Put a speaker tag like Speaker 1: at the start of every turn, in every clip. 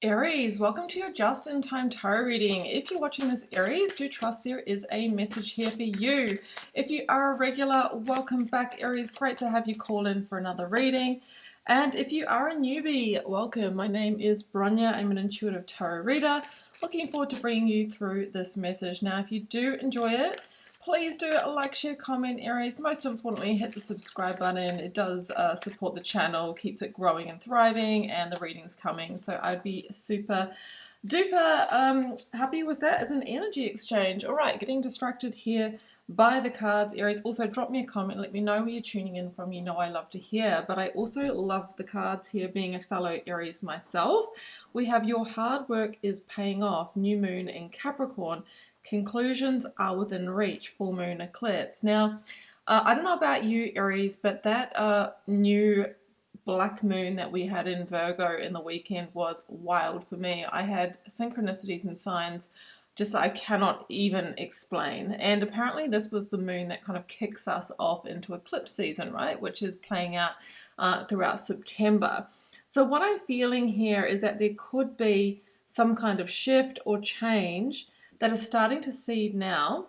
Speaker 1: Aries, welcome to your just-in-time tarot reading. If you're watching this, Aries, do trust there is a message here for you. If you are a regular, welcome back, Aries. Great to have you call in for another reading. And if you are a newbie, welcome. My name is BRONYA. I'm an intuitive tarot reader. Looking forward to bringing you through this message. Now, if you do enjoy it, please do like, share, comment, Aries. Most importantly, hit the subscribe button. It does support the channel, keeps it growing and thriving, and the readings coming. So I'd be super duper happy with that as an energy exchange. All right, getting distracted here by the cards, Aries. Also, drop me a comment. Let me know where you're tuning in from. You know I love to hear. But I also love the cards here, being a fellow Aries myself. We have your hard work is paying off, new moon in Capricorn. Conclusions are within reach, full moon eclipse. Now, I don't know about you, Aries, but that new black moon that we had in Virgo in the weekend was wild for me. I had synchronicities and signs just that I cannot even explain. And apparently this was the moon that kind of kicks us off into eclipse season, right? Which is playing out throughout September. So what I'm feeling here is that there could be some kind of shift or change that is starting to seed now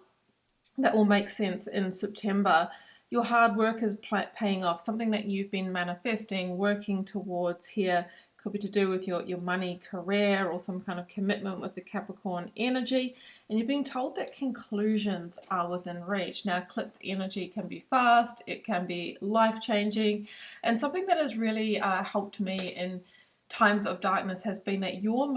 Speaker 1: that will make sense in September. Your hard work is paying off, something that you've been manifesting, working towards here. Could be to do with your money, career, or some kind of commitment with the Capricorn energy. And you're being told that conclusions are within reach. Now, eclipse energy can be fast, it can be life-changing. And something that has really helped me in times of darkness has been that your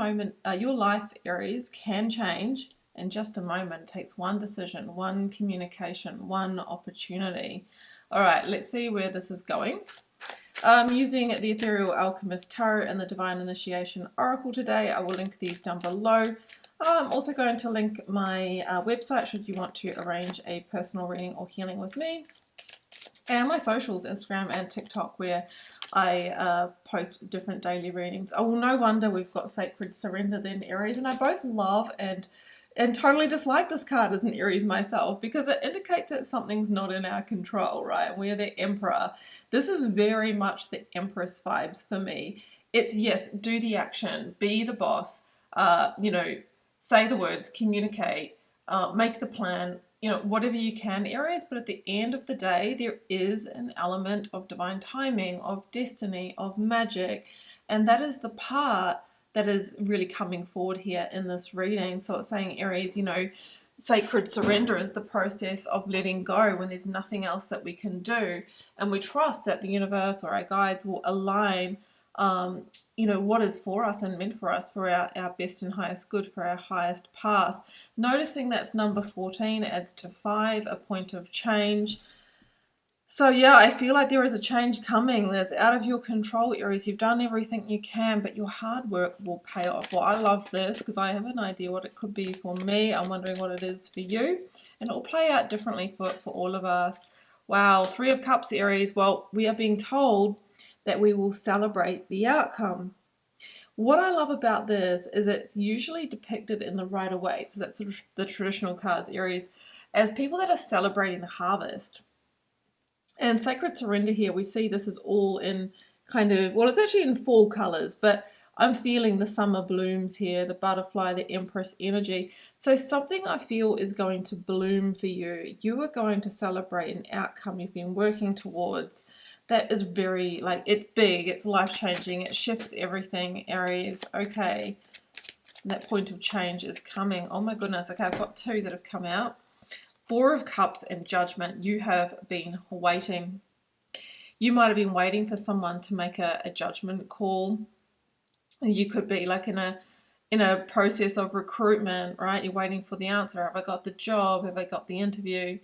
Speaker 1: life, Aries, can change in just a moment. It takes one decision, one communication, one opportunity. All right, let's see where this is going. Using the Ethereal Alchemist Tarot and the Divine Initiation Oracle today. I will link these down below. I'm also going to link my website should you want to arrange a personal reading or healing with me. And my socials, Instagram and TikTok, where I post different daily readings. Oh, well, no wonder we've got Sacred Surrender then, Aries. And I both love and totally dislike this card as an Aries myself, because it indicates that something's not in our control, right? We're the Emperor. This is very much the Empress vibes for me. It's, yes, do the action, be the boss, say the words, communicate, make the plan, whatever you can, Aries. But at the end of the day, there is an element of divine timing, of destiny, of magic, and that is the part that is really coming forward here in this reading. So it's saying, Aries, sacred surrender is the process of letting go when there's nothing else that we can do. And we trust that the universe or our guides will align, what is for us and meant for us, for our best and highest good, for our highest path. Noticing that's number 14 adds to 5, a point of change. So yeah, I feel like there is a change coming that's out of your control, Aries. You've done everything you can, but your hard work will pay off. Well, I love this because I have an idea what it could be for me. I'm wondering what it is for you. And it will play out differently for all of us. Wow, 3 of Cups, Aries. Well, we are being told that we will celebrate the outcome. What I love about this is it's usually depicted in the Rider-Waite. So that's sort of the traditional cards, Aries, as people that are celebrating the harvest. And Sacred Surrender here, we see this is all in kind of, well, it's actually in fall colors, but I'm feeling the summer blooms here, the butterfly, the Empress energy. So something I feel is going to bloom for you. You are going to celebrate an outcome you've been working towards that is very, it's big, it's life-changing, it shifts everything, Aries. Okay, that point of change is coming. Oh my goodness. Okay, I've got 2 that have come out. 4 of Cups and Judgment. You have been waiting. You might have been waiting for someone to make a judgment call. You could be like in a process of recruitment, right? You're waiting for the answer. Have I got the job? Have I got the interview?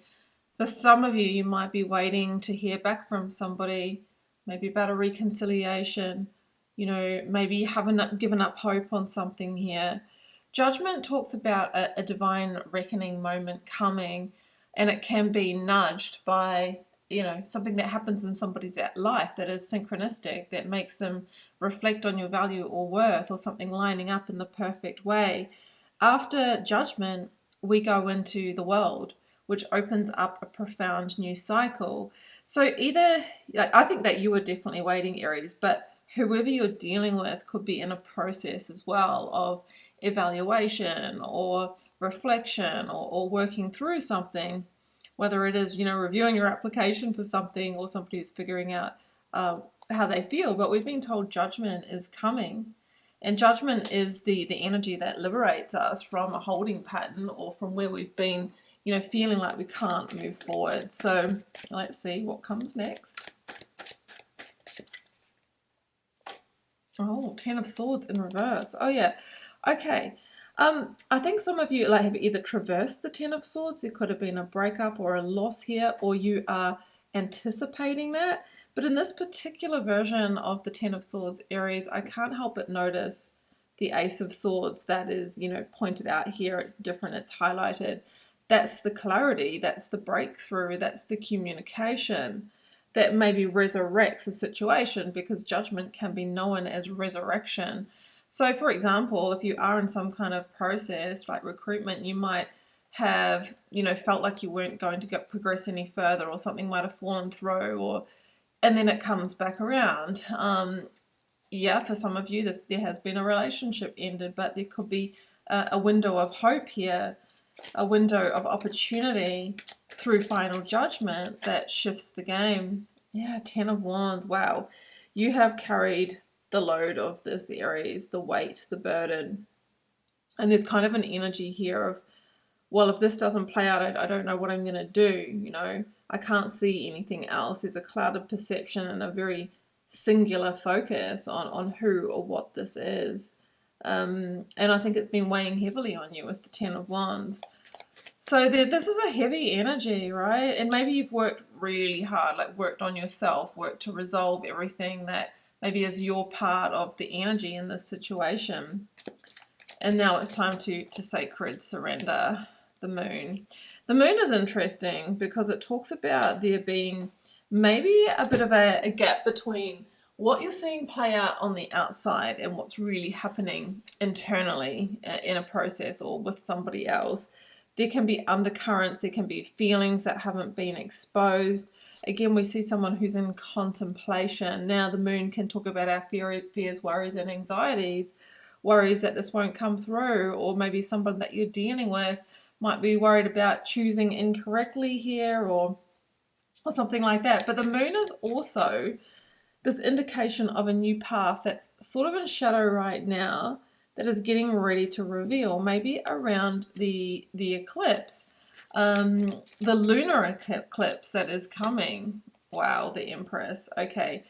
Speaker 1: For some of you, you might be waiting to hear back from somebody, maybe about a reconciliation. Maybe you haven't given up hope on something here. Judgment talks about a divine reckoning moment coming, and it can be nudged by, something that happens in somebody's life that is synchronistic, that makes them reflect on your value or worth, or something lining up in the perfect way. After Judgment, we go into the world, which opens up a profound new cycle. So either, I think that you were definitely waiting, Aries, but whoever you're dealing with could be in a process as well of evaluation or reflection, or working through something, whether it is, reviewing your application for something, or somebody who's figuring out how they feel. But we've been told judgment is coming. And judgment is the energy that liberates us from a holding pattern, or from where we've been, feeling like we can't move forward. So let's see what comes next. Oh, Ten of Swords in reverse. Oh yeah. Okay. I think some of you have either traversed the Ten of Swords. There could have been a breakup or a loss here, or you are anticipating that. But in this particular version of the Ten of Swords, Aries, I can't help but notice the Ace of Swords that is, pointed out here. It's different, it's highlighted. That's the clarity, that's the breakthrough, that's the communication that maybe resurrects a situation, because judgment can be known as resurrection. So, for example, if you are in some kind of process like recruitment, you might have, felt like you weren't going to progress any further, or something might have fallen through, and then it comes back around. Yeah, for some of you, there has been a relationship ended, but there could be a window of hope here, a window of opportunity through final judgment that shifts the game. Yeah, Ten of Wands. Wow, you have carried the load of this, Aries, the weight, the burden. And there's kind of an energy here of, well, if this doesn't play out, I don't know what I'm going to do. I can't see anything else. There's a clouded perception and a very singular focus on who or what this is. And I think it's been weighing heavily on you with the Ten of Wands. So this is a heavy energy, right? And maybe you've worked really hard, worked on yourself, worked to resolve everything that maybe is your part of the energy in this situation. And now it's time to sacred surrender. The moon. The moon is interesting because it talks about there being maybe a bit of a gap between what you're seeing play out on the outside and what's really happening internally in a process or with somebody else. There can be undercurrents, there can be feelings that haven't been exposed. Again, we see someone who's in contemplation. Now, the moon can talk about our fears, worries, and anxieties. Worries that this won't come through, or maybe someone that you're dealing with might be worried about choosing incorrectly here, or something like that. But the moon is also this indication of a new path that's sort of in shadow right now, that is getting ready to reveal, maybe around the eclipse, the lunar eclipse that is coming. Wow, the Empress. Okay,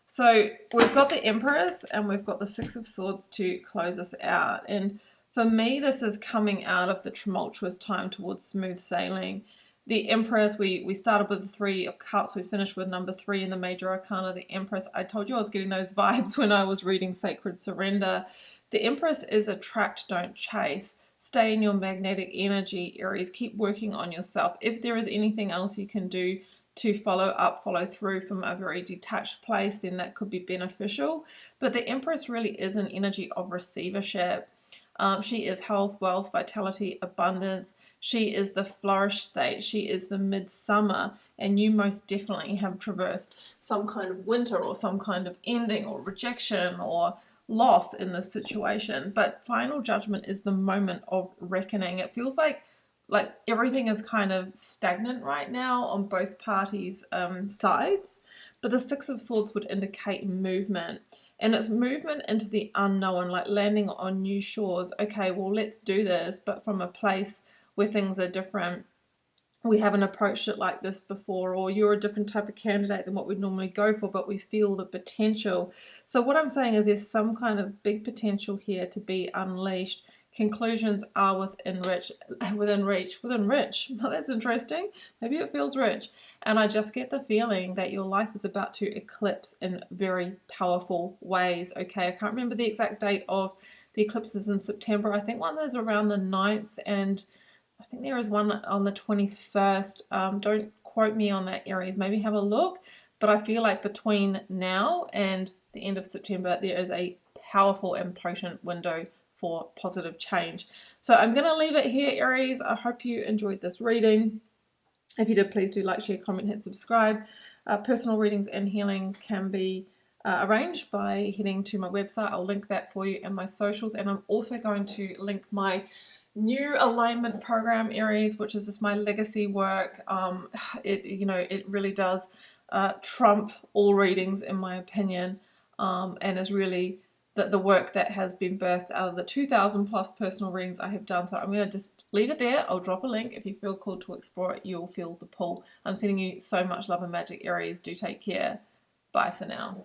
Speaker 1: so we've got the Empress and we've got the Six of Swords to close us out. And for me, this is coming out of the tumultuous time towards smooth sailing. The Empress, we started with the Three of Cups. We finished with number 3 in the major arcana, the Empress. I told you I was getting those vibes when I was reading Sacred Surrender. The Empress is attract, don't chase. Stay in your magnetic energy, Aries. Keep working on yourself. If there is anything else you can do to follow up, follow through from a very detached place, then that could be beneficial. But the Empress really is an energy of receivership. She is health, wealth, vitality, abundance. She is the flourish state. She is the midsummer. And you most definitely have traversed some kind of winter or some kind of ending or rejection or loss in this situation. But final judgment is the moment of reckoning. It feels like everything is kind of stagnant right now on both parties' sides. But the Six of Swords would indicate movement. And it's movement into the unknown, like landing on new shores. Okay, well, let's do this, but from a place where things are different. We haven't approached it like this before, or you're a different type of candidate than what we'd normally go for, but we feel the potential. So what I'm saying is there's some kind of big potential here to be unleashed. Conclusions are within reach. Well, that's interesting. Maybe it feels rich. And I just get the feeling that your life is about to eclipse in very powerful ways. Okay, I can't remember the exact date of the eclipses in September. I think one is around the 9th, and I think there is one on the 21st. Don't quote me on that, Aries. Maybe have a look. But I feel like between now and the end of September, there is a powerful and potent window for positive change. So I'm going to leave it here, Aries. I hope you enjoyed this reading. If you did, please do like, share, comment, hit subscribe. Personal readings and healings can be arrange by heading to my website. I'll link that for you and my socials, and I'm also going to link my new alignment program, Aries, which is just my legacy work. It really does trump all readings in my opinion, and is really the work that has been birthed out of the 2,000 plus personal readings I have done. So I'm going to just leave it there. I'll drop a link. If you feel called to explore it, you'll feel the pull. I'm sending you so much love and magic, Aries. Do take care. Bye for now.